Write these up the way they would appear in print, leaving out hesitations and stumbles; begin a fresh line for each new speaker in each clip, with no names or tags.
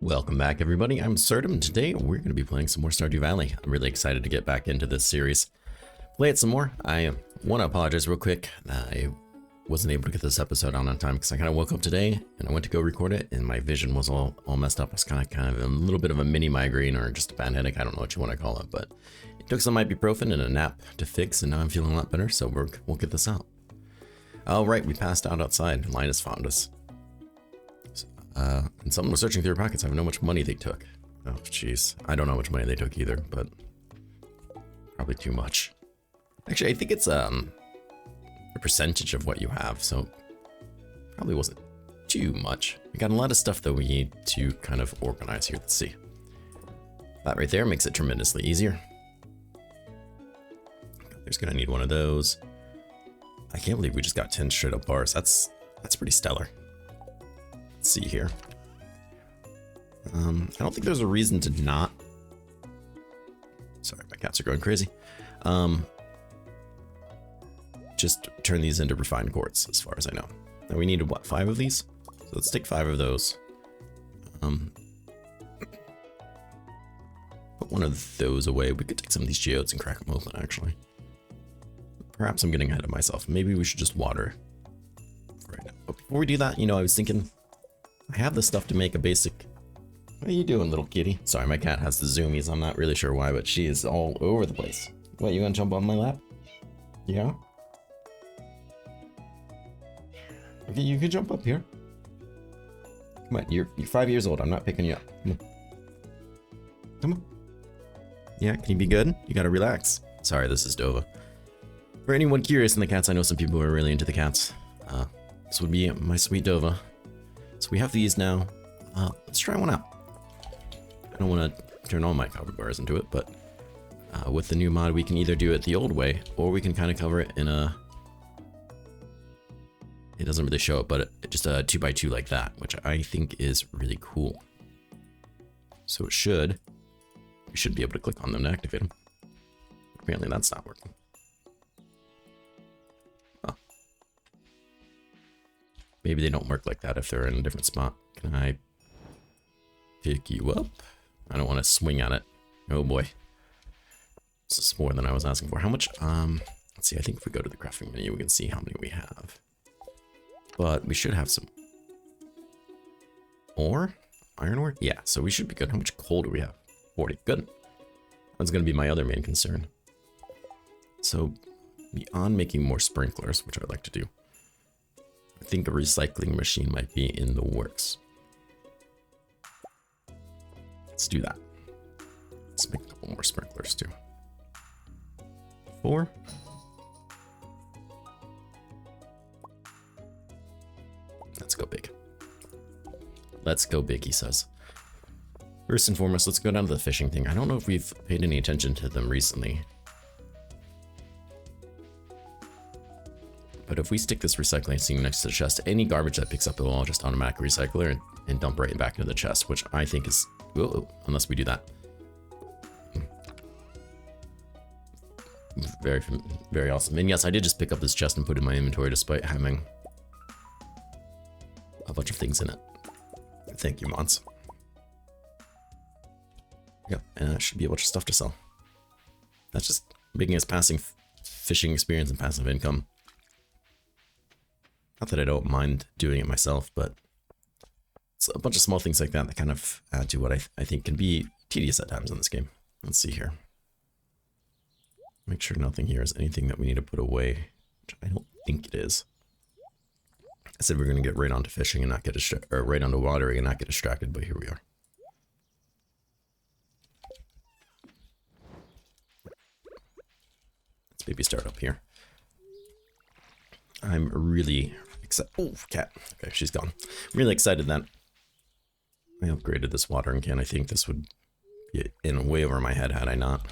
Welcome back, everybody. I'm Absurdum, and today we're going to be playing some more Stardew Valley. I'm really excited to get back into this series. Play it some more. I want to apologize real quick. I wasn't able to get this episode on time because I kind of woke up today and I went to go record it and my vision was all messed up. I was kind of a little bit of a mini migraine or just a bad headache. I don't know what you want to call it, but it took some ibuprofen and a nap to fix, and now I'm feeling a lot better. So we'll get this out. All right, we passed out outside. Linus found us. And someone was searching through their pockets. I don't know how much money they took. Oh, jeez. I don't know how much money they took either, but probably too much. Actually, I think it's a percentage of what you have, so probably wasn't too much. We got a lot of stuff that we need to kind of organize here. Let's see. That right there makes it tremendously easier. There's gonna need one of those. I can't believe we just got 10 straight up bars. That's pretty stellar. Let's see here. I don't think there's a reason to not. Sorry, my cats are going crazy. Just turn these into refined quartz, as far as I know. Now we need what, 5 of these? So let's take 5 of those. Put one of those away. We could take some of these geodes and crack them open, actually. Perhaps I'm getting ahead of myself. Maybe we should just water right now. But before we do that, I was thinking, I have the stuff to make a basic. What are you doing, little kitty? Sorry, my cat has the zoomies. I'm not really sure why, but she is all over the place. What, you gonna jump on my lap? Yeah? Okay, you can jump up here. Come on, you're 5 years old. I'm not picking you up. Come on. Come on. Yeah, can you be good? You gotta relax. Sorry, this is Dova. For anyone curious in the cats, I know some people who are really into the cats. This would be my sweet Dova. So we have these now. Let's try one out. I don't want to turn all my cover bars into it, but with the new mod, we can either do it the old way, or we can kind of cover it in a. It doesn't really show it, but just a 2x2 like that, which I think is really cool. So we should be able to click on them to activate them. Apparently that's not working. Oh. Maybe they don't work like that if they're in a different spot. Can I pick you up? I don't want to swing at it. Oh boy. This is more than I was asking for. How much? Let's see. I think if we go to the crafting menu, we can see how many we have. But we should have some ore? Iron ore? Yeah, so we should be good. How much coal do we have? 40. Good. That's going to be my other main concern. So, beyond making more sprinklers, which I'd like to do, I think a recycling machine might be in the works. Let's do that. Let's make a couple more sprinklers too. 4. Let's go big. Let's go big, he says. First and foremost, let's go down to the fishing thing. I don't know if we've paid any attention to them recently. But if we stick this recycling thing next to the chest, any garbage that picks up, it will all just automatically recycle it and dump right back into the chest, which I think is, whoa, unless we do that. Very, very awesome. And yes, I did just pick up this chest and put it in my inventory despite having a bunch of things in it. Thank you, mods. Yeah, and I should be a bunch of stuff to sell. That's just making us passing fishing experience and passive income. Not that I don't mind doing it myself, but it's a bunch of small things like that that kind of add to what I think can be tedious at times in this game. Let's see here. Make sure nothing here is anything that we need to put away, which I don't think it is. I said we're going to get right onto fishing and not get distracted, or right onto watering and not get distracted, but here we are. Let's maybe start up here. I'm really excited. Oh, cat. Okay, she's gone. I'm really excited that I upgraded this watering can. I think this would be in way over my head had I not.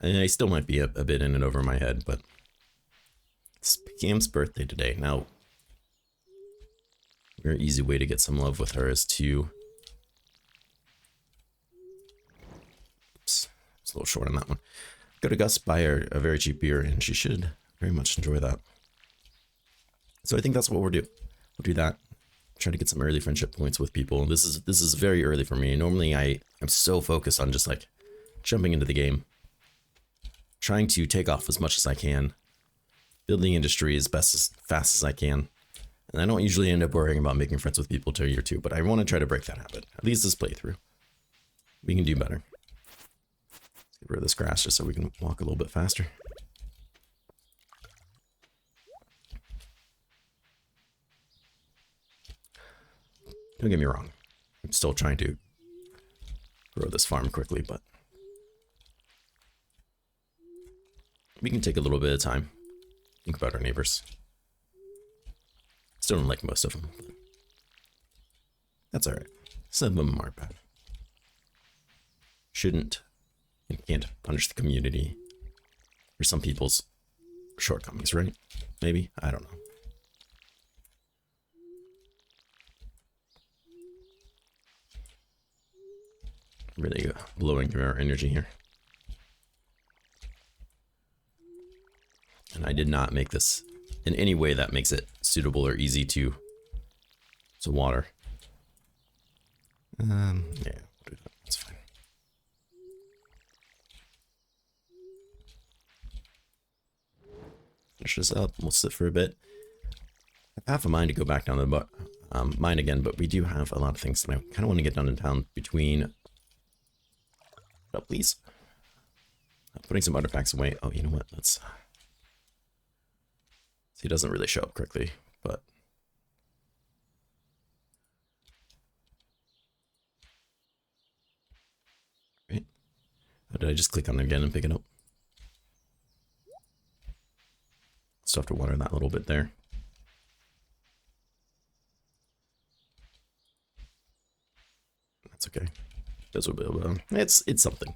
And I still might be a bit in and over my head, but it's Cam's birthday today. Now, a very easy way to get some love with her is to. Oops, it's a little short on that one. Go to Gus, buy her a very cheap beer, and she should very much enjoy that. So I think that's what we'll do. We'll do that. Try to get some early friendship points with people. This is very early for me. Normally I'm so focused on just like jumping into the game, trying to take off as much as I can, building industry as fast as I can. And I don't usually end up worrying about making friends with people till year 2, but I want to try to break that habit. At least this playthrough. We can do better. Let's get rid of this grass just so we can walk a little bit faster. Don't get me wrong. I'm still trying to grow this farm quickly, but we can take a little bit of time. Think about our neighbors. Still don't like most of them. But that's alright. Some of them aren't bad. Shouldn't and can't punish the community for some people's shortcomings, right? Maybe? I don't know. Really blowing through our energy here. And I did not make this in any way that makes it suitable or easy to water. Yeah, that's fine. Finish this up. We'll sit for a bit. I have half a mind to go back down to the mine again, but we do have a lot of things that I kind of want to get done in town between. Oh, please. Putting some artifacts away. Oh, you know what? Let's. See, it doesn't really show up correctly, but. Right. Oh, did I just click on it again and pick it up? Still have to water that little bit there. That's okay. Those will be it's something.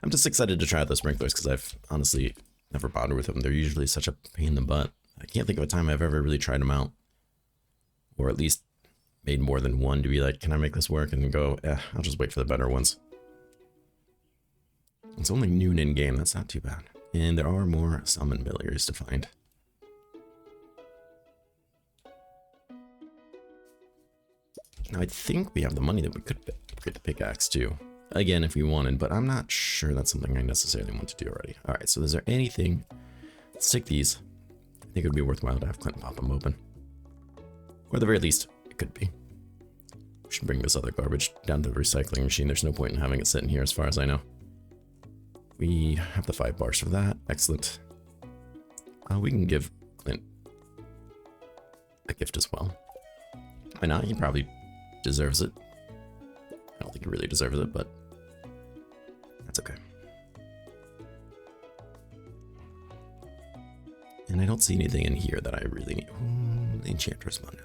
I'm just excited to try out those sprinklers because I've honestly never bothered with them. They're usually such a pain in the butt. I can't think of a time I've ever really tried them out, or at least made more than one to be like, can I make this work? And go, I'll just wait for the better ones. It's only noon in game. That's not too bad. And there are more summon areas to find. Now I think we have the money that we could upgrade the pickaxe too. Again, if we wanted, but I'm not sure that's something I necessarily want to do already. All right, so is there anything? Let's take these. I think it would be worthwhile to have Clint pop them open. Or at the very least, it could be. We should bring this other garbage down to the recycling machine. There's no point in having it sitting here as far as I know. We have the 5 bars for that. Excellent. We can give Clint a gift as well. Why not? He probably deserves it. I don't think he really deserves it, but that's okay. And I don't see anything in here that I really need. Ooh, the Enchantress bundle.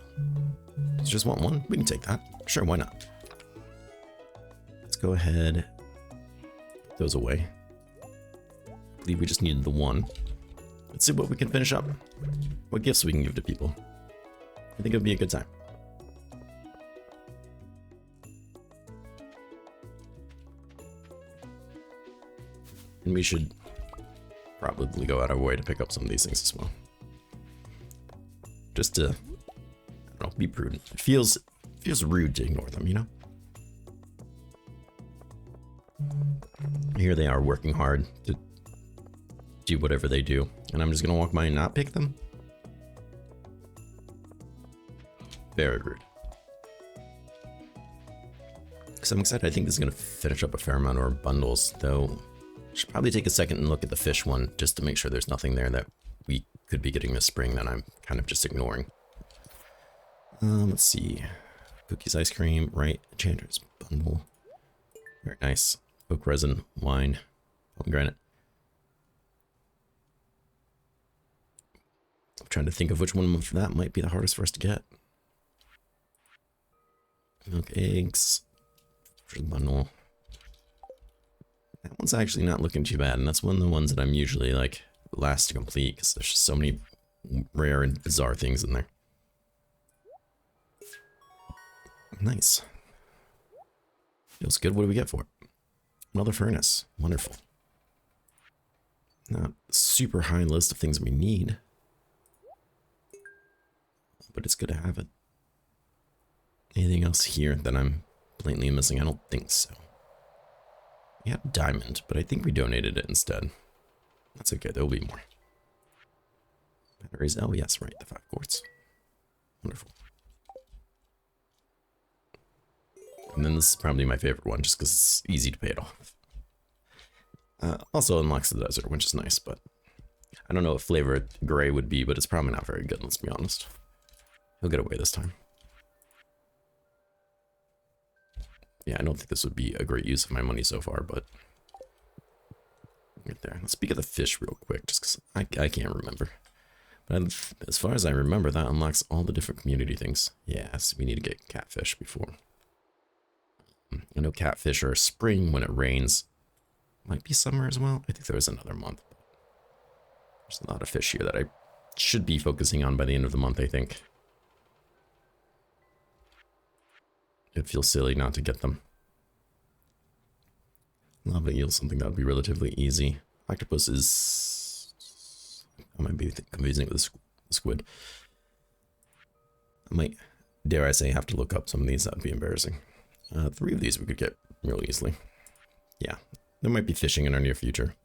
Just want one? We can take that. Sure, why not? Let's go ahead. Put those away. I believe we just needed the one. Let's see what we can finish up. What gifts we can give to people. I think it would be a good time. And we should probably go out of our way to pick up some of these things as well. Just to, I don't know, be prudent. It feels rude to ignore them, you know? Here they are working hard to do whatever they do. And I'm just gonna walk by and not pick them? Very rude. Because I'm excited. I think this is gonna finish up a fair amount of our bundles, though. Should probably take a second and look at the fish one just to make sure there's nothing there that we could be getting this spring that I'm kind of just ignoring. Let's see. Cookies, ice cream, right? Enchantress bundle. Very nice. Oak resin, wine, pomegranate. I'm trying to think of which one of that might be the hardest for us to get. Milk, eggs, bundle. That one's actually not looking too bad, and that's one of the ones that I'm usually like last to complete because there's just so many rare and bizarre things in there. Nice. Feels good. What do we get for it? Another furnace. Wonderful. Not a super high list of things we need, but it's good to have it. Anything else here that I'm blatantly missing? I don't think so. We had diamond, but I think we donated it instead. That's okay, there'll be more. Batteries, oh yes, right, the 5 quartz. Wonderful. And then this is probably my favorite one, just because it's easy to pay it off. Also unlocks the desert, which is nice, but I don't know what flavor gray would be, but it's probably not very good, let's be honest. He'll get away this time. Yeah, I don't think this would be a great use of my money so far, but right there. Let's speak of the fish real quick, just because I can't remember. But as far as I remember, that unlocks all the different community things. Yes, we need to get catfish before. I know catfish are spring when it rains. Might be summer as well. I think there was another month. There's a lot of fish here that I should be focusing on by the end of the month, I think. It feels silly not to get them. Lava eel, something that would be relatively easy. Octopus is... I might be confusing it with the squid. I might, dare I say, have to look up some of these. That would be embarrassing. 3 of these we could get really easily. Yeah, there might be fishing in our near future.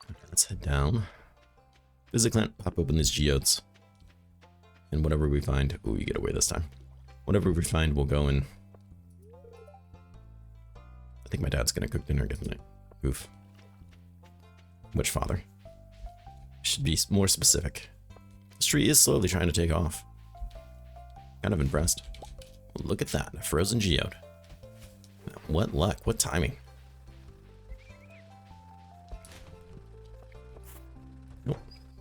Okay, let's head down. Visit Plant, pop open these geodes. And whatever we find... Ooh, we get away this time. Whatever we find, we'll go and... I think my dad's gonna cook dinner again tonight. Oof. Which father? Should be more specific. This tree is slowly trying to take off. Kind of impressed. Look at that, a frozen geode. What luck, what timing. Nope.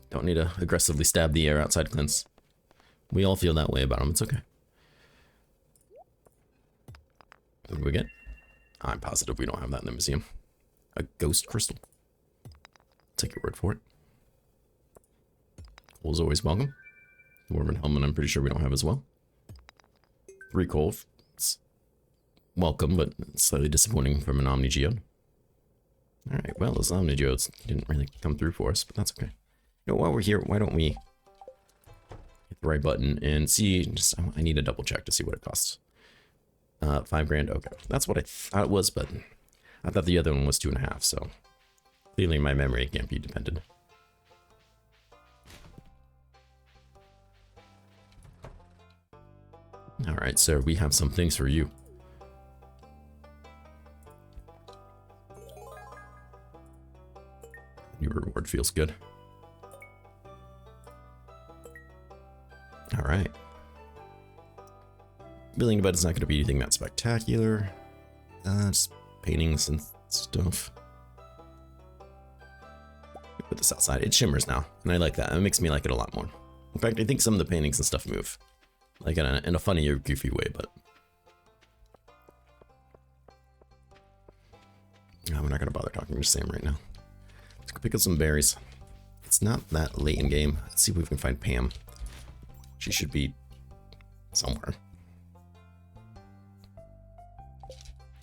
Don't need to aggressively stab the air outside Clint's. We all feel that way about him, it's okay. What did we get? I'm positive we don't have that in the museum. A ghost crystal. Take your word for it. Coal is always welcome. Dwarven helmet, I'm pretty sure we don't have as well. 3 coal. It's welcome, but slightly disappointing from an Omni Geode. Alright, well, those Omni Geodes didn't really come through for us, but that's okay. You know, while we're here, why don't we hit the right button and see, just, I need to double check to see what it costs. 5 grand, okay. That's what I thought it was, but I thought the other one was 2.5, so clearly my memory can't be depended. Alright, sir, we have some things for you. Your reward feels good. Alright. Building a bed is not going to be anything that spectacular. Just paintings and stuff. Put this outside. It shimmers now, and I like that. It makes me like it a lot more. In fact, I think some of the paintings and stuff move. Like in a funny or goofy way, but... No, we're not going to bother talking to Sam right now. Let's go pick up some berries. It's not that late in game. Let's see if we can find Pam. She should be somewhere.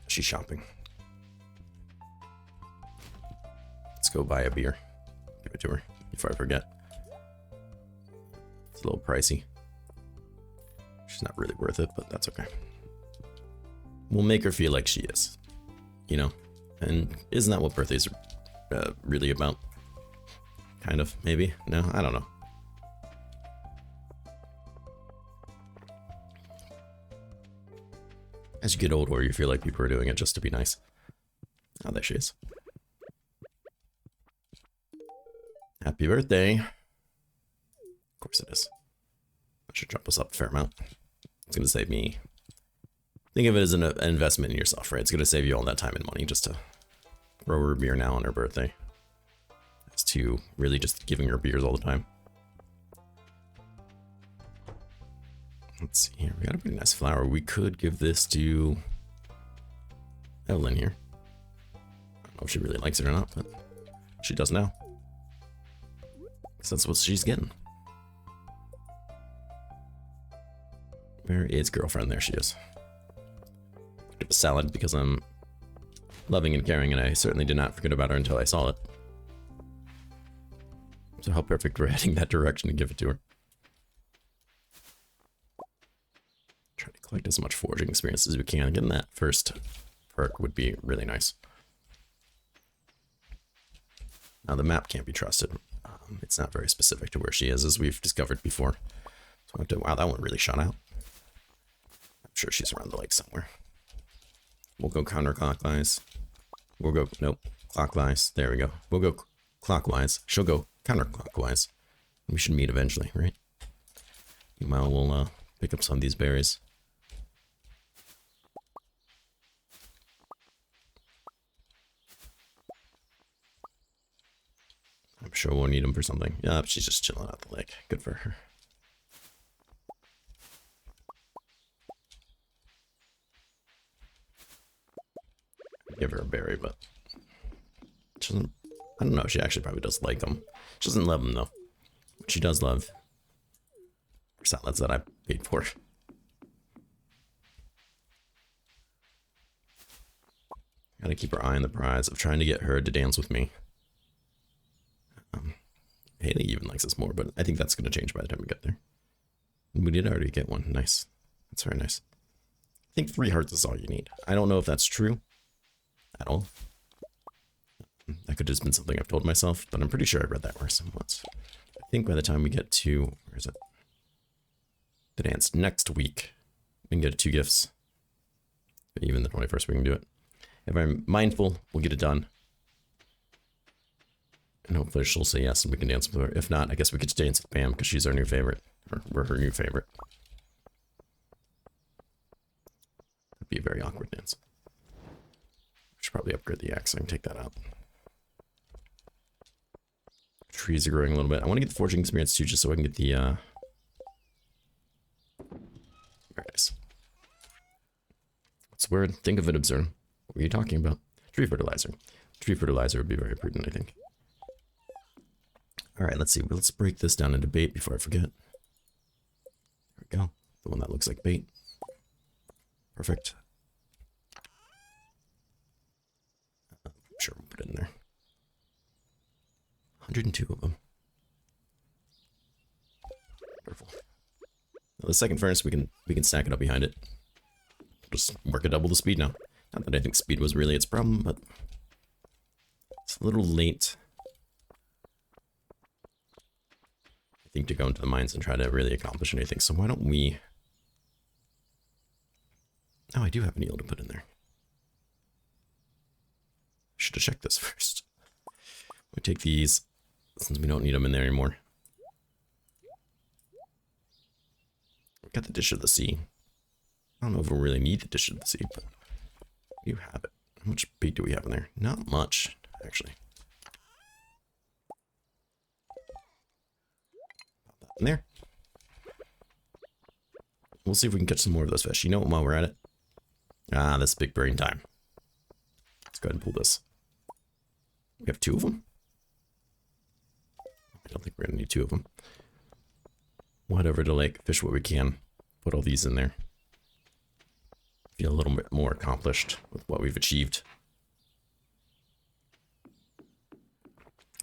She's shopping. Let's go buy a beer. Give it to her before I forget. It's a little pricey. She's not really worth it, but that's okay. We'll make her feel like she is. You know? And isn't that what birthdays are really about? Kind of, maybe? No? I don't know. As you get older, you feel like people are doing it just to be nice. Oh, there she is. Happy birthday. Of course it is. I should jump us up a fair amount. It's going to save me. Think of it as an investment in yourself, right? It's going to save you all that time and money just to grow her beer now on her birthday. As to really just giving her beers all the time. Let's see here. We got a pretty nice flower. We could give this to Evelyn here. I don't know if she really likes it or not, but she does now. Because that's what she's getting. Where is girlfriend? There she is. Give a salad because I'm loving and caring, and I certainly did not forget about her until I saw it. So how perfect we're heading that direction to give it to her. Try to collect as much foraging experience as we can. Getting that first perk would be really nice. Now the map can't be trusted. It's not very specific to where she is, as we've discovered before. So I have to, wow, that one really shot out. I'm sure she's around the lake somewhere. We'll go counterclockwise. We'll go, nope, clockwise. There we go. We'll go clockwise. She'll go counterclockwise. We should meet eventually, right? Meanwhile, we'll pick up some of these berries. I'm sure we'll need them for something. Yeah, she's just chilling at the lake. Good for her. Give her a berry, but she doesn't. I don't know. She actually probably does like them. She doesn't love them though. What she does love are salads that I paid for. Gotta keep her eye on the prize of trying to get her to dance with me. Haley even likes us more, but I think that's gonna change by the time we get there. We did already get one. Nice. That's very nice. I think 3 hearts is all you need. I don't know if that's true at all. That could have just been something I've told myself, but I'm pretty sure I read that once. I think by the time we get to, where is it? The dance next week, we can get 2 gifts. But even the 21st, we can do it. If I'm mindful, we'll get it done. And hopefully she'll say yes and we can dance with her. If not, I guess we could dance with Pam because she's our new favorite. Or we're her new favorite. That'd be a very awkward dance. Should probably upgrade the axe. I can take that out. Trees are growing a little bit. I want to get the foraging experience too, just so I can get the very nice. What's the word? Think of it, Absurdum. What are you talking about? Tree fertilizer. Tree fertilizer would be very prudent, I think. Alright, let's see. Let's break this down into bait before I forget. There we go. The one that looks like bait. Perfect. Sure, we'll put it in there. 102 of them. Wonderful. Now the second furnace, we can stack it up behind it. Just work at double the speed now. Not that I think speed was really its problem, but it's a little late, I think, to go into the mines and try to really accomplish anything. So why don't we... Oh, I do have an eel to put in there. Should have checked this first. We take these since we don't need them in there anymore. We got the dish of the sea. I don't know if we really need the dish of the sea, but you have it. How much bait do we have in there? Not much, actually. Pop that in there. We'll see if we can catch some more of those fish. You know what, while we're at it? Ah, this big brain time. Let's go ahead and pull this. We have 2 of them? I don't think we're going to need 2 of them. We'll head over to Lake, fish what we can. Put all these in there. Feel a little bit more accomplished with what we've achieved.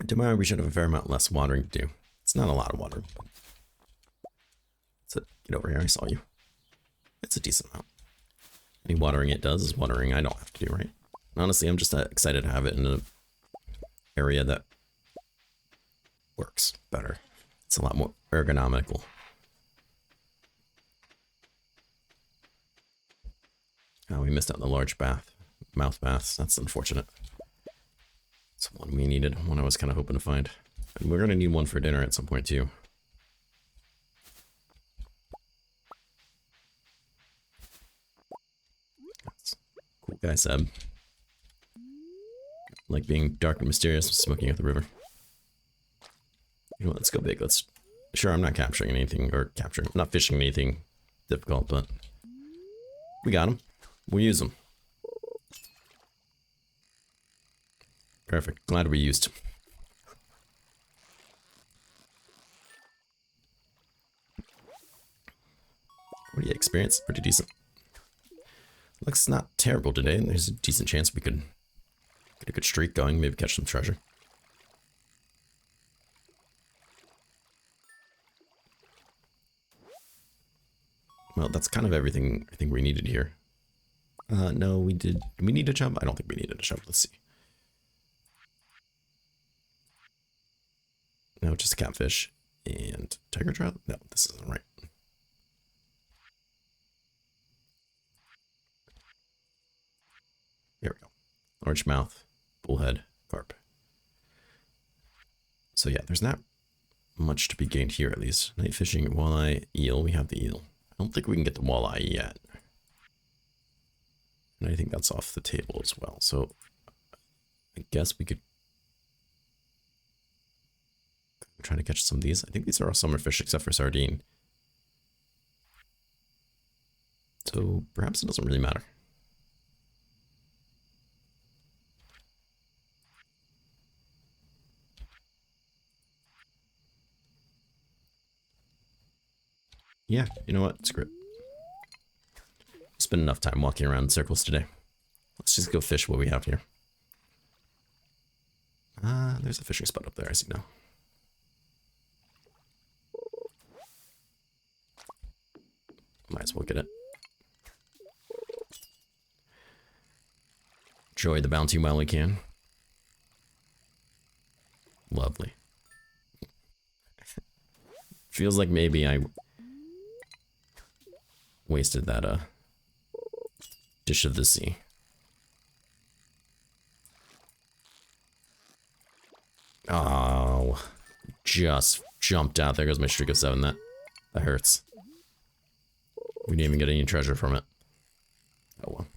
Tomorrow we should have a fair amount less watering to do. It's not a lot of watering. So get over here, I saw you. It's a decent amount. Any watering it does is watering I don't have to do, right? Honestly, I'm just excited to have it in an area that works better. It's a lot more ergonomical. Oh, we missed out on the large mouth baths. That's unfortunate. It's one we needed, one I was kind of hoping to find. And we're going to need one for dinner at some point too. That's cool guy, Seb. Like being dark and mysterious, smoking at the river. You know what, let's go big. Sure, I'm not capturing anything, I'm not fishing anything difficult, but we got them. We'll use them. Perfect. Glad we used. What do you experience? Pretty decent. Looks not terrible today. There's a decent chance we could Get a good streak going, maybe catch some treasure. Well, that's kind of everything I think we needed here. No, we did. Do we need a chub? I don't think we needed a chub. Let's see. No, just a catfish and tiger trout. No, this isn't right. There we go. Largemouth, bullhead, carp. So yeah, there's not much to be gained here at least. Night fishing, walleye, eel. We have the eel. I don't think we can get the walleye yet. And I think that's off the table as well. So I guess we could try to catch some of these. I think these are all summer fish except for sardine. So perhaps it doesn't really matter. Yeah, you know what? Screw it. Spent enough time walking around in circles today. Let's just go fish what we have here. There's a fishing spot up there, I see now. Might as well get it. Enjoy the bounty while we can. Lovely. Feels like maybe I wasted that dish of the sea. Oh, just jumped out. There goes my streak of 7. That hurts. We didn't even get any treasure from it. Oh well.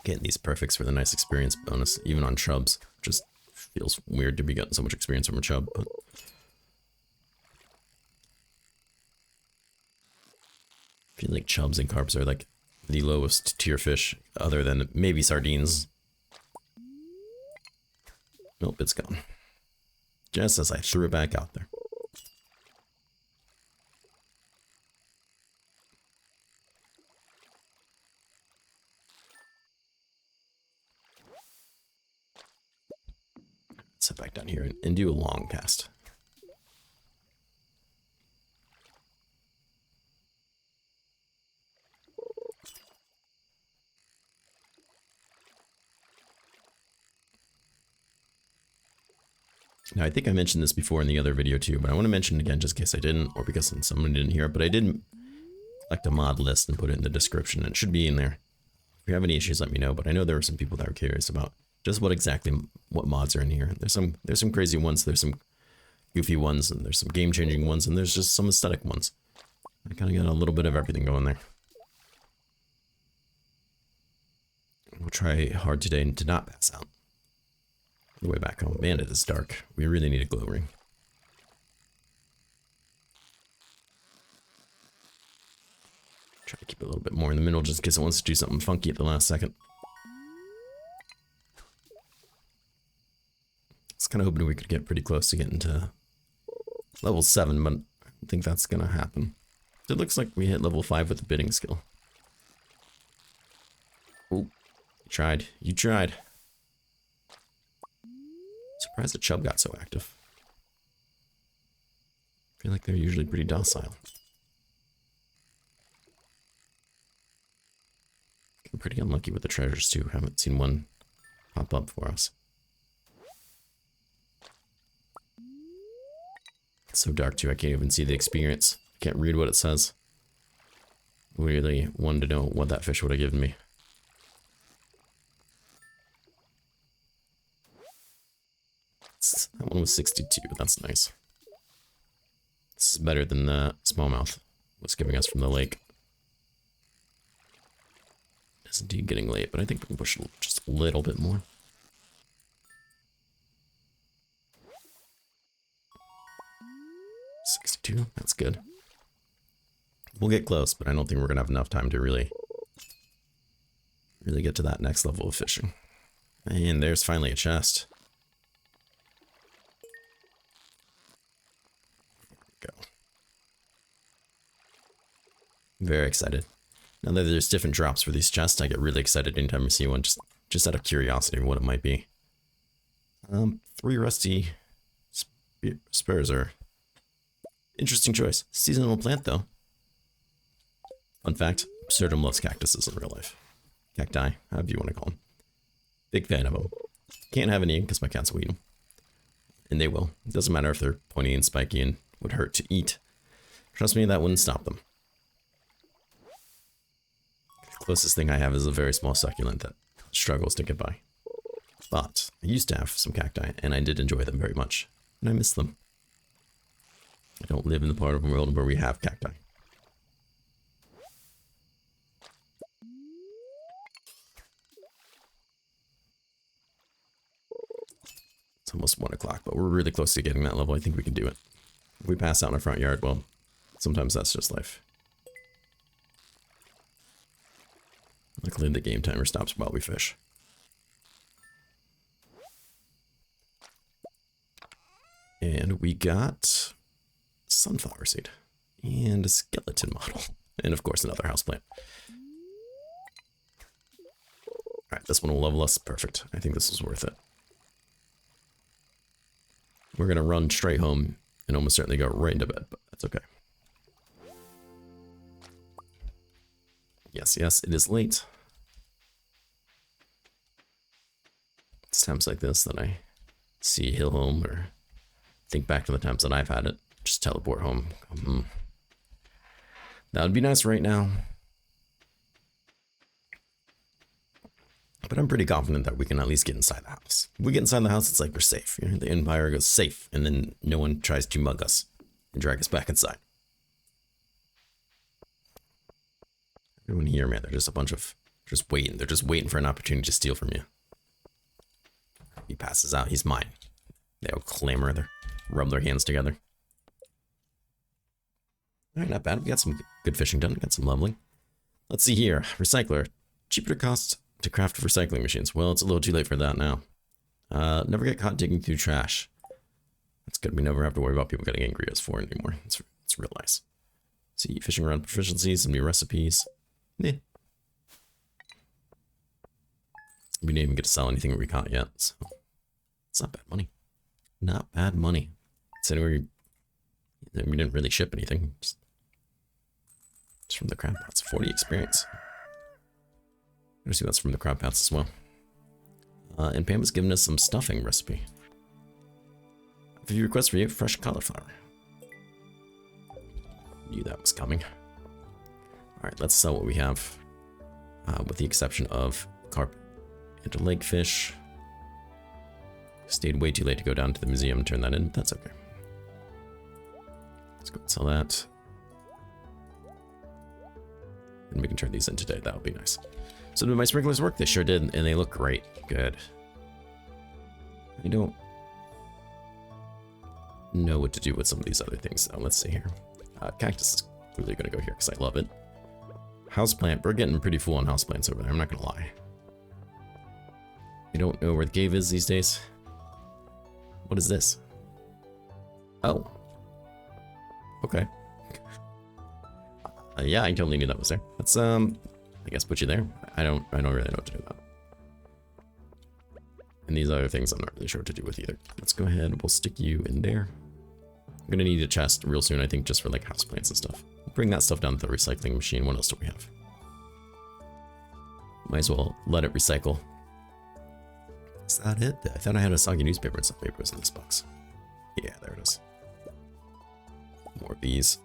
Getting these perfects for the nice experience bonus, even on chubs. Just feels weird to be getting so much experience from a chub, but I feel like chubs and carps are like the lowest tier fish, other than maybe sardines. Nope, it's gone. Just as I threw it back out there. Sit back down here and do a long cast. Now, I think I mentioned this before in the other video too, but I want to mention it again just in case I didn't, or because someone didn't hear it, but I did collect a mod list and put it in the description, and it should be in there. If you have any issues, let me know, but I know there were some people that were curious about just what mods are in here. There's some crazy ones, there's some goofy ones, and there's some game-changing ones, and there's just some aesthetic ones. I kind of got a little bit of everything going there. We'll try hard today to not pass out. On the way back home. Man, it is dark. We really need a glow ring. Try to keep it a little bit more in the middle just in case it wants to do something funky at the last second. I was kind of hoping we could get pretty close to getting to level 7, but I don't think that's going to happen. It looks like we hit level 5 with the bidding skill. Oh, you tried. You tried. Surprised the chub got so active. I feel like they're usually pretty docile. We're pretty unlucky with the treasures too. Haven't seen one pop up for us. It's so dark too, I can't even see the experience. Can't read what it says. Really wanted to know what that fish would have given me. That one was 62, that's nice. This is better than the smallmouth was giving us from the lake. It's indeed getting late, but I think we can push just a little bit more. $62, that's good. We'll get close, but I don't think we're gonna have enough time to really get to that next level of fishing. And there's finally a chest. Go. Very excited. Now that there's different drops for these chests, I get really excited anytime I see one, just out of curiosity of what it might be. 3 rusty spurs are interesting choice. Seasonal plant though. Fun fact, Absurdum loves cactuses in real life. Cacti, however you want to call them. Big fan of them. Can't have any because my cats will eat them. And they will. It doesn't matter if they're pointy and spiky and would hurt to eat. Trust me, that wouldn't stop them. The closest thing I have is a very small succulent that struggles to get by. But I used to have some cacti, and I did enjoy them very much. And I miss them. I don't live in the part of the world where we have cacti. It's almost 1 o'clock, but we're really close to getting that level. I think we can do it. If we pass out in our front yard, well, sometimes that's just life. Luckily, the game timer stops while we fish. And we got sunflower seed and a skeleton model, and of course another houseplant. All right, this one will level us. Perfect. I think this is worth it. We're gonna run straight home and almost certainly go right into bed, but that's okay. Yes, yes, it is late. It's times like this that I see Hill home or think back to the times that I've had it. Just teleport home. That would be nice right now. But I'm pretty confident that we can at least get inside the house. If we get inside the house, it's like we're safe. You know, the Empire goes safe, and then no one tries to mug us and drag us back inside. Everyone here, man, they're just a bunch of just waiting. They're just waiting for an opportunity to steal from you. He passes out. He's mine. They all clamor. They rub their hands together. All right, not bad. We got some good fishing done. Got some leveling. Let's see here. Recycler. Cheaper to cost to craft recycling machines. Well, it's a little too late for that now. Never get caught digging through trash. That's good. We never have to worry about people getting angry at us for it anymore. It's real nice. See, fishing around proficiencies, some new recipes. Yeah. We didn't even get to sell anything that we caught yet, so it's not bad money. Not bad money. It's anywhere we didn't really ship anything. Just from the crab pots. 40 experience. I see that's from the crab pots as well. And Pam has given us some stuffing recipe. A few requests for you, fresh cauliflower. Knew that was coming. Alright, let's sell what we have. With the exception of carp and a lake fish. Stayed way too late to go down to the museum and turn that in. That's okay. Let's go and sell that. And we can turn these in today. That'll be nice. So did my sprinklers work? They sure did, and they look great. Good. I don't know what to do with some of these other things, though. Let's see here. Cactus is clearly going to go here because I love it. Houseplant. We're getting pretty full on houseplants over there. I'm not going to lie. I don't know where the cave is these days. What is this? Oh. Okay. Yeah, I totally knew that was there. Let's, I guess put you there. I don't really know what to do with that. And these other things I'm not really sure what to do with either. Let's go ahead. We'll stick you in there. I'm going to need a chest real soon, I think, just for like houseplants and stuff. Bring that stuff down to the recycling machine. What else do we have? Might as well let it recycle. Is that it? I thought I had a soggy newspaper and stuff. Paper was in this box. Yeah, there it is. More bees.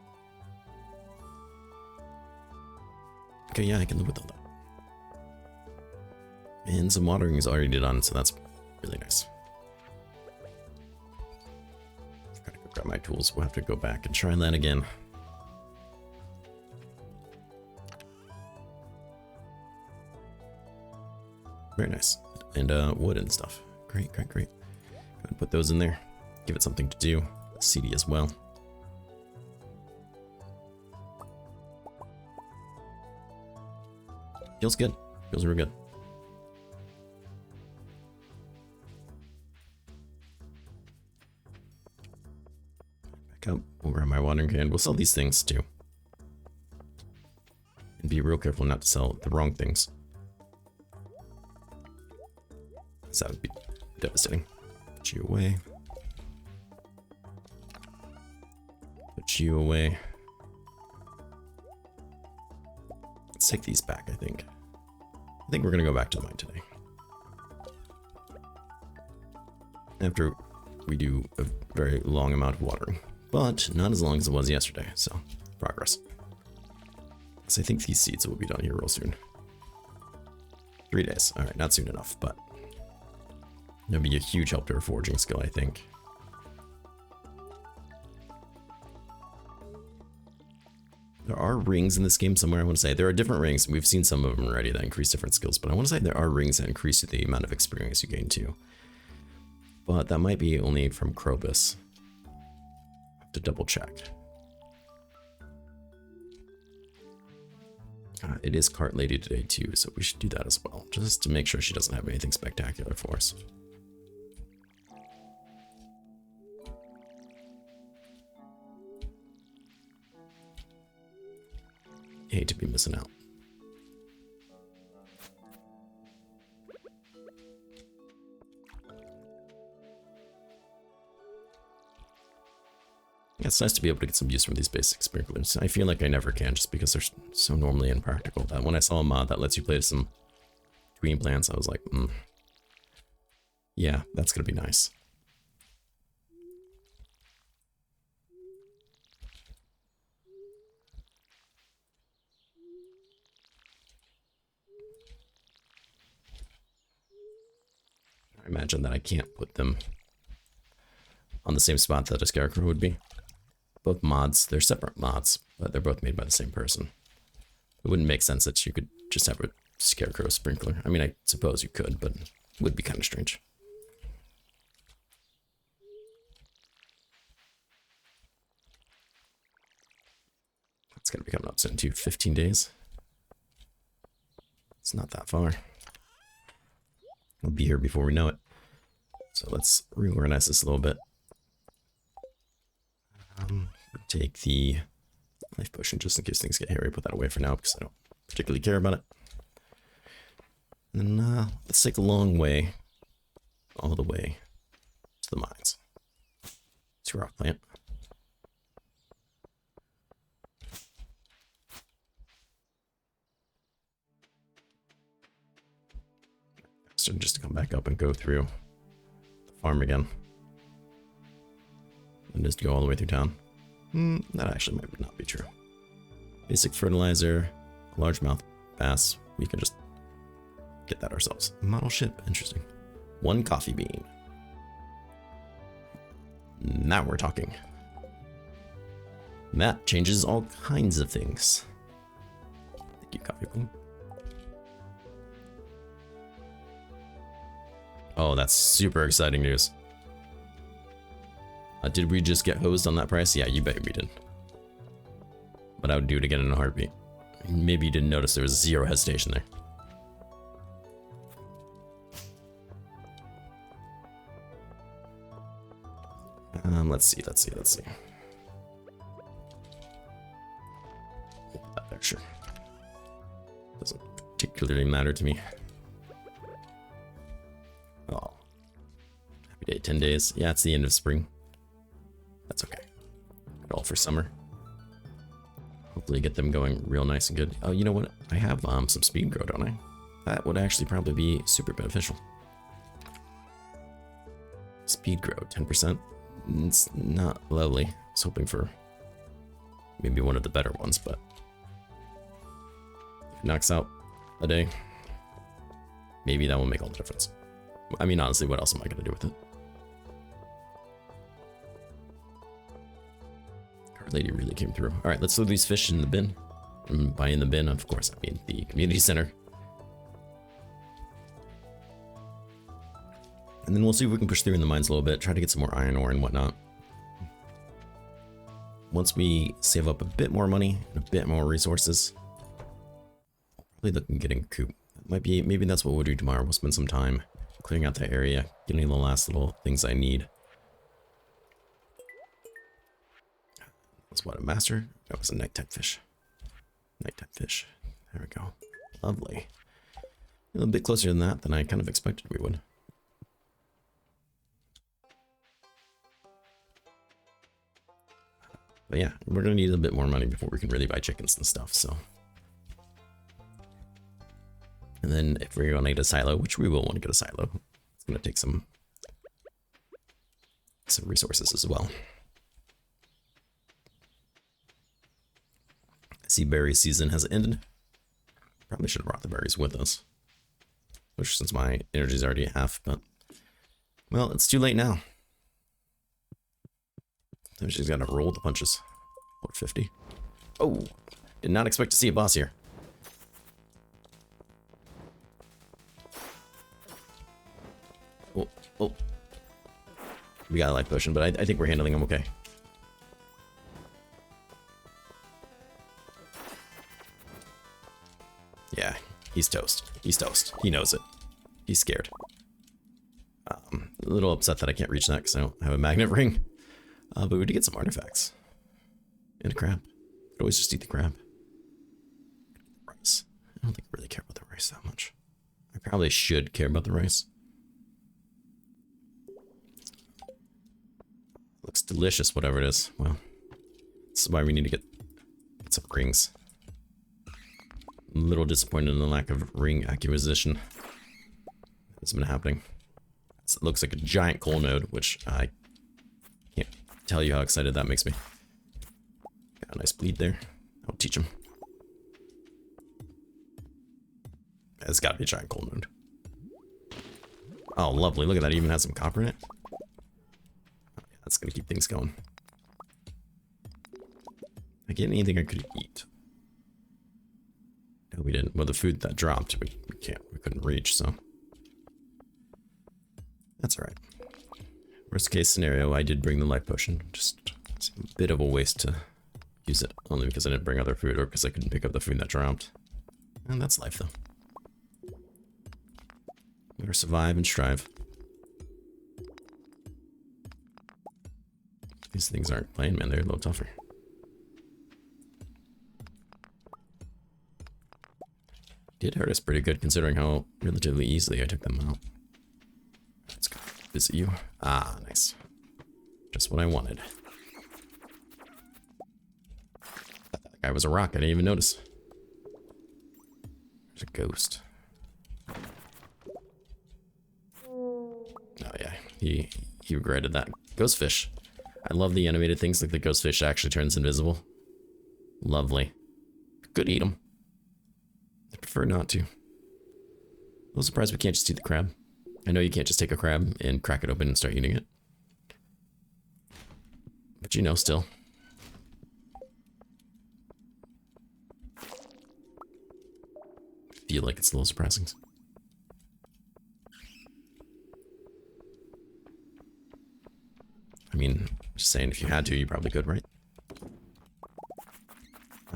Okay, yeah, I can live with all that. And some watering is already done, so that's really nice. Gotta go grab my tools. We'll have to go back and try that again. Very nice. And wood and stuff. Great, great, great. Go ahead and put those in there. Give it something to do. CD as well. Feels good. Feels real good. Back up. We'll grab my watering can. We'll sell these things too. be real careful not to sell the wrong things. So that would be devastating. Put you away. Put you away. Let's take these back, I think. I think we're gonna go back to the mine today. After we do a very long amount of watering. But not as long as it was yesterday, so progress. So I think these seeds will be done here real soon. 3 days. Alright, not soon enough, but that'll be a huge help to our foraging skill, I think. There are rings in this game somewhere, I want to say. There are different rings, and we've seen some of them already that increase different skills, but I want to say there are rings that increase the amount of experience you gain too. But that might be only from Krobus. To double check. It is Cart Lady today too, so we should do that as well, just to make sure she doesn't have anything spectacular for us. Hate to be missing out. Yeah, it's nice to be able to get some use from these basic sprinklers. I feel like I never can just because they're so normally impractical. That when I saw a mod that lets you play some green plants, I was like, yeah, that's gonna be nice. I imagine that I can't put them on the same spot that a scarecrow would be. Both mods, they're separate mods, but they're both made by the same person. It wouldn't make sense that you could just have a scarecrow sprinkler. I mean, I suppose you could, but it would be kind of strange. It's gonna be coming up soon too, 15 days. It's not that far. I'll be here before we know it. So let's reorganize this a little bit. Take the life potion just in case things get hairy. Put that away for now because I don't particularly care about it. And then let's take a long way, all the way to the mines. It's a rock plant. So just to come back up and go through the farm again. And just go all the way through town. That actually might not be true. Basic fertilizer, largemouth bass. We can just get that ourselves. Model ship, interesting. 1 coffee bean. Now we're talking. That changes all kinds of things. Thank you, coffee bean. Oh, that's super exciting news. Did we just get hosed on that price? Yeah, you bet we did. But I would do it again in a heartbeat. Maybe you didn't notice there was 0 hesitation there. Let's see. That there, sure. Doesn't particularly matter to me. Oh. Happy day, 10 days. Yeah, it's the end of spring. That's okay. Good all for summer. Hopefully get them going real nice and good. Oh, you know what? I have some speed grow, don't I? That would actually probably be super beneficial. Speed grow, 10%. It's not lovely. I was hoping for maybe one of the better ones, but if it knocks out a day, maybe that will make all the difference. I mean, honestly, what else am I going to do with it? Cart Lady really came through. All right, let's throw these fish in the bin. And by in the bin, of course, I mean the community center. And then we'll see if we can push through in the mines a little bit, try to get some more iron ore and whatnot. Once we save up a bit more money and a bit more resources, I'll probably look at getting a coop. Maybe that's what we'll do tomorrow. We'll spend some time clearing out that area, getting the last little things I need. That's what, a master? That was a nighttime fish. Nighttime fish. There we go. Lovely. A little bit closer than that than I kind of expected we would. But yeah, we're gonna need a bit more money before we can really buy chickens and stuff, so. And then if we're gonna get a silo, which we will want to get a silo, it's gonna take some resources as well. I see berry season has ended. Probably should have brought the berries with us. Which, since my energy is already at half, but well, it's too late now. So she's got to roll the punches. 450. Oh, did not expect to see a boss here. Oh, oh. We got a life potion, but I think we're handling him okay. Yeah, he's toast. He's toast. He knows it. He's scared. A little upset that I can't reach that because I don't have a magnet ring. But we did get some artifacts. And a crab. Could always just eat the crab. Rice. I don't think I really care about the rice that much. I probably should care about the rice. Looks delicious, whatever it is. Well, this is why we need to get some rings. A little disappointed in the lack of ring acquisition that's been happening. It looks like a giant coal node, which I can't tell you how excited that makes me. Got a nice bleed there. I'll teach him. It's got to be a giant coal node. Oh, lovely. Look at that. It even has some copper in it. Oh, yeah, that's going to keep things going. I get anything I could eat. No, we didn't. Well, the food that dropped, we couldn't reach, so. That's alright. Worst case scenario, I did bring the life potion. Just a bit of a waste to use it, only because I didn't bring other food or because I couldn't pick up the food that dropped. And that's life, though. Better survive and strive. These things aren't playing, man. They're a little tougher. Did hurt us pretty good considering how relatively easily I took them out. Let's go visit you. Ah, nice. Just what I wanted. That guy was a rock. I didn't even notice. There's a ghost. Oh yeah, he regretted that. Ghost fish. I love the animated things like the ghost fish actually turns invisible. Lovely. Could eat them. I prefer not to. A little surprised we can't just eat the crab. I know you can't just take a crab and crack it open and start eating it. But you know, still. Feel like it's a little surprising. I mean, just saying, if you had to, you probably could, right?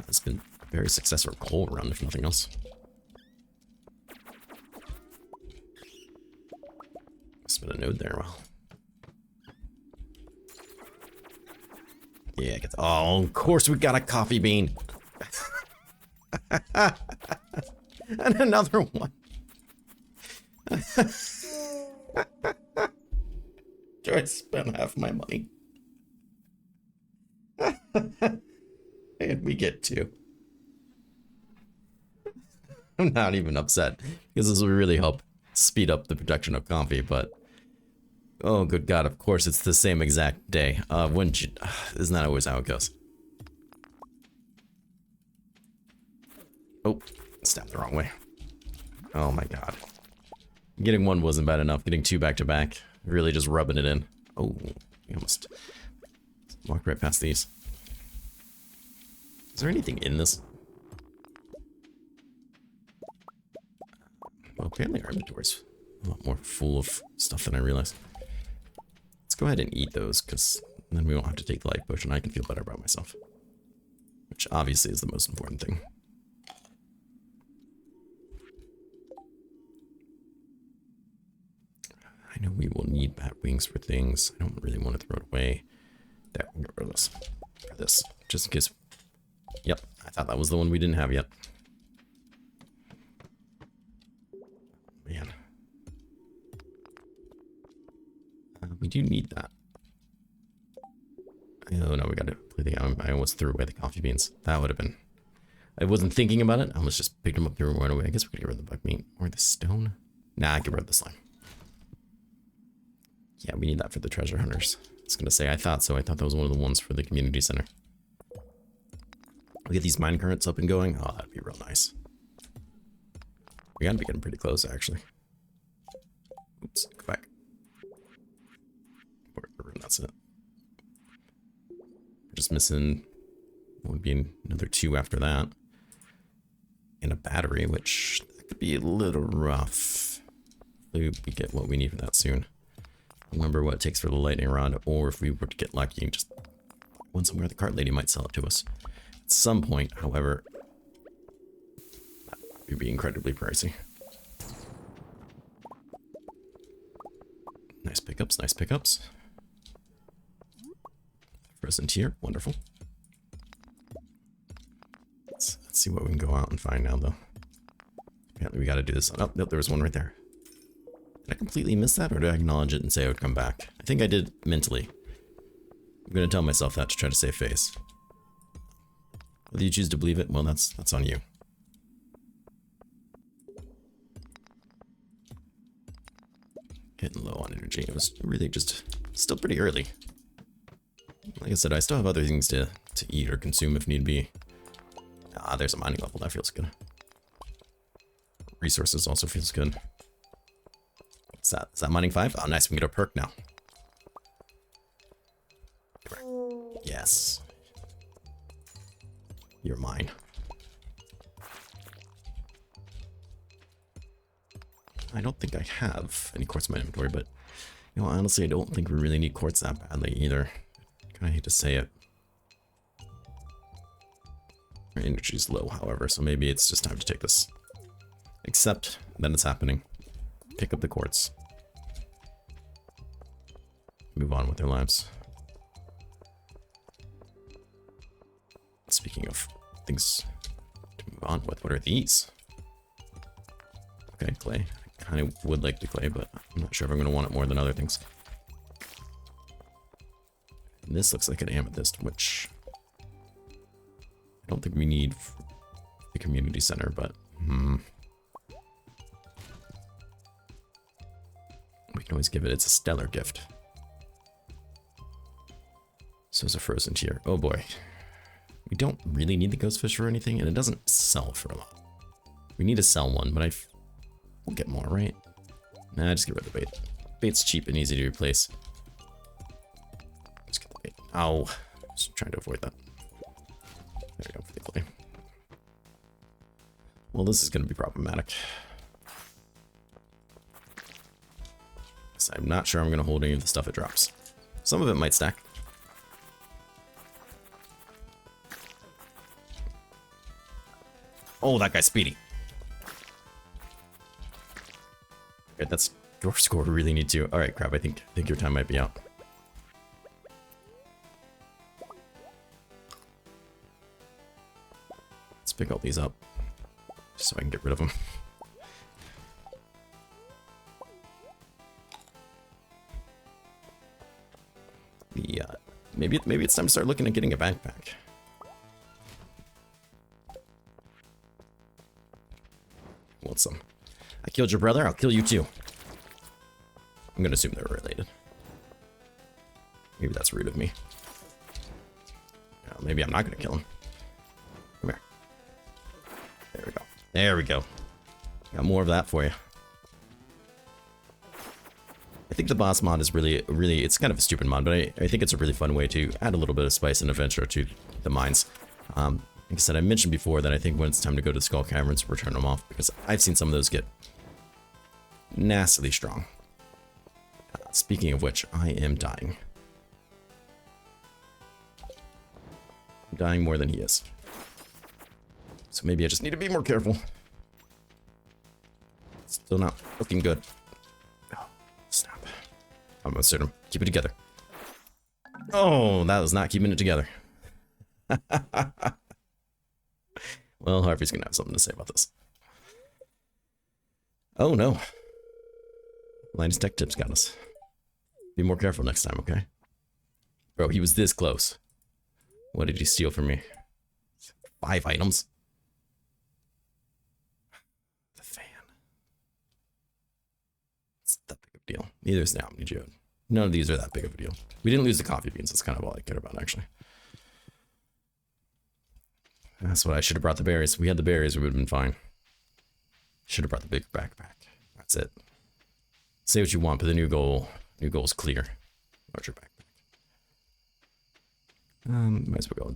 It's been a very successful coal run, if nothing else. Must have been a node there, well. Yeah, get the, oh, of course we got a coffee bean. And another one. I spent half my money. And we get two. I'm not even upset because this will really help speed up the production of coffee, but oh good god, of course it's the same exact day. Wouldn't you? Isn't that always how it goes? Oh, stabbed the wrong way. Oh my god. Getting one wasn't bad enough. Getting two back to back, really just rubbing it in. Oh, we almost walked right past these. Is there anything in this? Well, apparently our inventory's a lot more full of stuff than I realized. Let's go ahead and eat those, because then we won't have to take the life potion. I can feel better about myself. Which obviously is the most important thing. I know we will need bat wings for things. I don't really want to throw it away. There, we'll get rid of this. For this, just in case. Yep, I thought that was the one we didn't have yet. We do need that. Oh no, we gotta play the game. I almost threw away the coffee beans. That would have been... I wasn't thinking about it. I almost just picked them up here and went away. I guess we could get rid of the bug meat. Or the stone. Nah, get rid of the slime. Yeah, we need that for the treasure hunters. I was gonna say, I thought so. I thought that was one of the ones for the community center. We get these mine currents up and going. Oh, that'd be real nice. We gotta be getting pretty close, actually. Oops, go back. That's it. We're just missing... What would be another 2 after that. And a battery, which could be a little rough. We get what we need for that soon. Remember what it takes for the lightning rod, or if we were to get lucky and just went somewhere, the cart lady might sell it to us. At some point, however, that would be incredibly pricey. Nice pickups, nice pickups. Frozen tier, wonderful. Let's see what we can go out and find now, though. Apparently we gotta do this. Oh, nope, there was one right there. Did I completely miss that, or did I acknowledge it and say I would come back? I think I did mentally. I'm gonna tell myself that to try to save face. Whether you choose to believe it, well, that's on you. Getting low on energy. It was really just still pretty early. Like I said, I still have other things to eat or consume if need be. Ah, there's a mining level. That feels good. Resources also feels good. What's that? Is that mining 5? Oh, nice. We can get a perk now. Yes. You're mine. I don't think I have any quartz in my inventory, but you know, honestly, I don't think we really need quartz that badly either. I hate to say it. Our energy's low, however, so maybe it's just time to take this. Except then it's happening. Pick up the quartz. Move on with their lives. Speaking of things to move on with, what are these? Okay, clay. I kind of would like the clay, but I'm not sure if I'm going to want it more than other things. And this looks like an amethyst, which I don't think we need for the community center, but we can always give it. It's a stellar gift. So it's a frozen tier. Oh boy. We don't really need the ghost fish for anything, and it doesn't sell for a lot. We need to sell one, but we'll get more, right? Nah, just get rid of the bait. Bait's cheap and easy to replace. Just get the bait. Ow. Just trying to avoid that. There we go for the clay. Well, this is going to be problematic. So I'm not sure I'm going to hold any of the stuff it drops. Some of it might stack. Oh, that guy's speedy. Okay, that's your score. We really need to. All right, crap. I think your time might be out. Let's pick all these up, just so I can get rid of them. Maybe it's time to start looking at getting a backpack. Want some? I killed your brother. I'll kill you too. I'm gonna assume they're related. Maybe that's rude of me. Maybe I'm not gonna kill him. Come here. There we go. There we go. Got more of that for you. I think the boss mod is really, it's kind of a stupid mod, but I think it's a really fun way to add a little bit of spice and adventure to the mines. Like I said, I mentioned before that I think when it's time to go to the Skull Caverns, we're turning them off, because I've seen some of those get nastily strong. Speaking of which, I am dying. I'm dying more than he is. So maybe I just need to be more careful. Still not looking good. Oh, snap. I'm gonna sit him. Keep it together. Oh, that was not keeping it together. Well, Harvey's gonna have something to say about this. Oh no. Linus Tech Tips got us. Be more careful next time, okay? Bro, he was this close. What did he steal from me? 5 items? The fan. It's that big of a deal. Neither is the Omni Geode. None of these are that big of a deal. We didn't lose the coffee beans. That's kind of all I care about, actually. That's what I should have brought the berries. If we had the berries, we would have been fine. Should have brought the big backpack. That's it. Say what you want, but the new goal is clear. Larger backpack. Might as well go.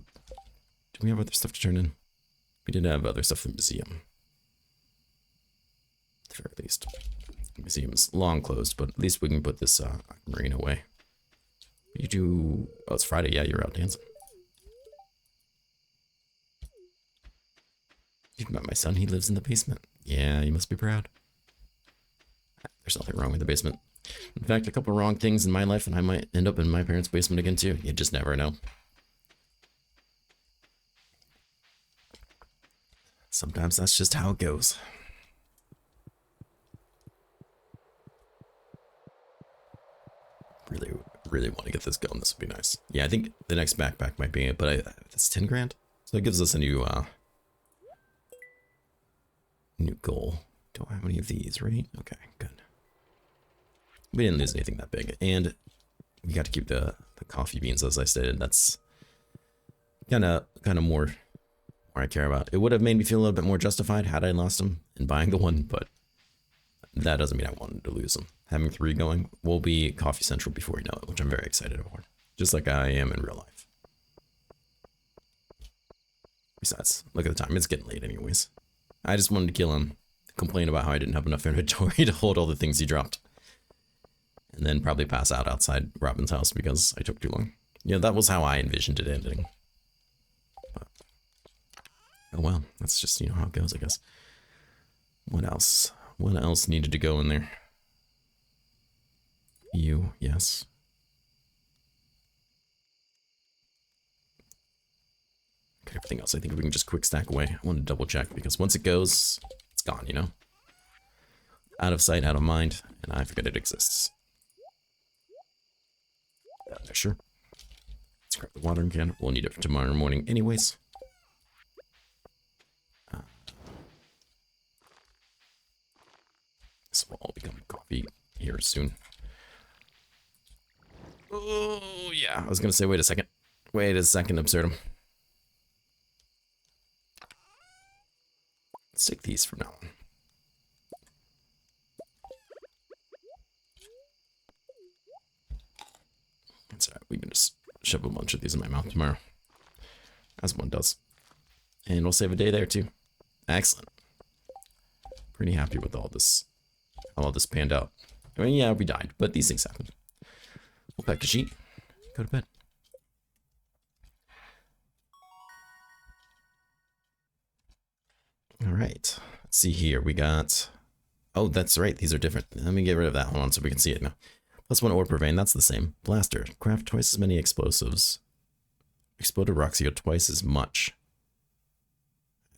Do we have other stuff to turn in? We did have other stuff in the museum. At the very least. The museum is long closed, but at least we can put this marine away. You do... Oh, it's Friday. Yeah, you're out dancing. You've met my son. He lives in the basement. Yeah, you must be proud. There's nothing wrong with the basement. In fact, a couple wrong things in my life, and I might end up in my parents' basement again, too. You just never know. Sometimes that's just how it goes. Really want to get this going. This would be nice. Yeah, I think the next backpack might be it, but it's 10 grand. So it gives us a new goal. Don't have any of these, right? Okay, good. We didn't lose anything that big, and we got to keep the coffee beans, as I stated. That's kind of more I care about. It would have made me feel a little bit more justified had I lost them in buying the one, but that doesn't mean I wanted to lose them. Having 3 going will be Coffee Central before we know it, which I'm very excited about, just like I am in real life. Besides, look at the time. It's getting late anyways. I just wanted to kill him, complain about how I didn't have enough inventory to hold all the things he dropped, and then probably pass out outside Robin's house because I took too long. Yeah, that was how I envisioned it ending. But, oh well, that's just, how it goes, I guess. What else? What else needed to go in there? You, yes. Okay, everything else I think we can just quick stack away. I want to double check because once it goes, it's gone, Out of sight, out of mind, and I forget it exists. Sure. Let's grab the watering can. We'll need it for tomorrow morning anyways. This will all become coffee here soon. Oh, yeah. I was going to say, wait a second. Wait a second, Absurdum. Let's take these from now on. That's all right. We can just shove a bunch of these in my mouth tomorrow. As one does. And we'll save a day there, too. Excellent. Pretty happy with all this. How all this panned out. I mean, yeah, we died, but these things happen. We'll pack a sheet. Go to bed. All right. Let's see here. We got... Oh, that's right. These are different. Let me get rid of that one so we can see it now. +1 ore per vein. That's the same. Blaster. Craft twice as many explosives. Exploded rocks yield twice as much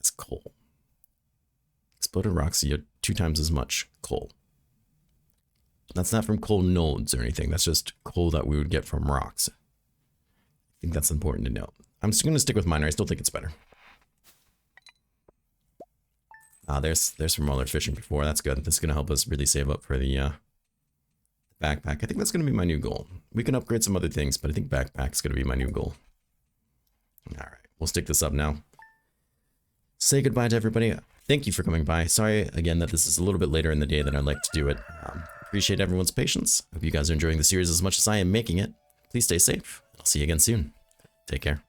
as coal. Exploded rocks yield 2 times as much coal. That's not from coal nodes or anything. That's just coal that we would get from rocks. I think that's important to note. I'm just going to stick with miner. I still think it's better. Ah, there's from all our fishing before. That's good. That's going to help us really save up for the backpack. I think that's going to be my new goal. We can upgrade some other things, but I think backpack's going to be my new goal. All right. We'll stick this up now. Say goodbye to everybody. Thank you for coming by. Sorry, again, that this is a little bit later in the day than I'd like to do it. Appreciate everyone's patience. Hope you guys are enjoying the series as much as I am making it. Please stay safe. I'll see you again soon. Take care.